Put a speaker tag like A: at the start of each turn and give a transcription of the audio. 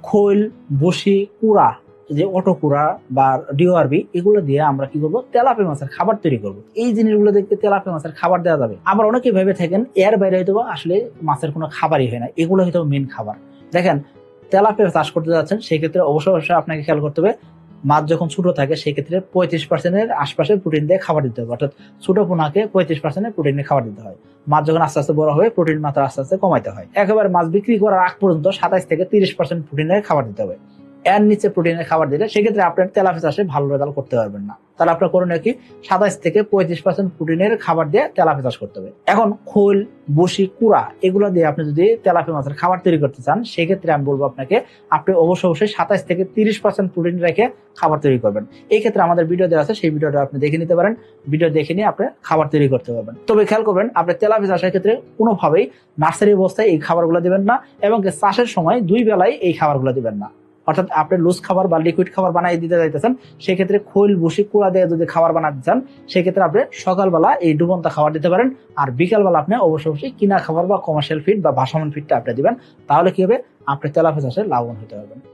A: খৈল, বসি, কুড়া, যে অটো কুড়া বা ডিওআরবি, এগুলো দিয়ে আমরা কি করবো, তেলাপিয়া মাছের খাবার তৈরি করবো। এই জিনিসগুলো দেখতে তেলাপিয়া মাছের খাবার দেওয়া যাবে। আবার অনেকে ভেবে থাকেন এর বাইরে হয়তো আসলে মাছের কোনো খাবারই হয় না, এগুলো হয়তো মেন খাবার। দেখেন, তেলাপিয়া চাষ করতে যাচ্ছেন, সেক্ষেত্রে অবশ্যই আপনাকে খেয়াল করতে হবে, মাছ যখন ছোট থাকে সেক্ষেত্রে 35% আশপাশে প্রোটিন দিয়ে খাবার দিতে হবে। অর্থাৎ ছোট পোনাকে 35% প্রোটিন দিয়ে খাবার দিতে হয়। মাছ যখন আস্তে আস্তে বড় হবে, প্রোটিন মাত্রা আস্তে আস্তে কমাইতে হয়। একেবারে মাছ বিক্রি করার আগ পর্যন্ত 27-30% প্রোটিনের খাবার দিতে হবে। এর নিচে প্রোটিনের খাবার দিলে সেক্ষেত্রে আপনার তেলাপিয়া চাষে ভালো রেজাল্ট করতে পারবেন না। তাহলে আপনার করণীয় কি, 27-35% প্রোটিনের খাবার দিয়ে তেলাপিয়া চাষ করতে হবে। এখন খোল, বসি, কুড়া, এগুলো দিয়ে আপনি যদি তেলাপিয়া মাছের খাবার তৈরি করতে চান, সেক্ষেত্রে আমি বলবো আপনাকে, আপনি অবশ্যই 27-30% প্রোটিন রেখে খাবার তৈরি করবেন। এই ক্ষেত্রে আমাদের ভিডিও দেওয়া আছে, সেই ভিডিওটা আপনি দেখে নিতে পারেন। ভিডিও দেখে নিয়ে আপনি খাবার তৈরি করতে পারবেন। তবে খেয়াল করবেন, আপনি তেলাপিয়া চাষের ক্ষেত্রে কোনোভাবেই নার্সারি অবস্থায় এই খাবারগুলো দিবেন না, এবং চাষের সময় 2 বেলায় এই খাবারগুলো দিবেন না। অর্থাৎ আপনি লুজ খাবার বা লিকুইড খাবার বানিয়ে দিতে চাইতেছেন, সেক্ষেত্রে খৈল, বসি, কুড়া দিয়ে যদি খাবার বানাতে চান, সেক্ষেত্রে আপনি সকালবেলা এই ডুবন্ত খাবার দিতে পারেন, আর বিকালবেলা আপনি অবশ্যই কিনা খাবার বা কমার্শিয়াল ফিড বা ভাসমান ফিডটা আপনি দিবেন। তাহলে কি হবে, আপনি তেলাপিয়া চাষে লাভবান হতে পারবেন।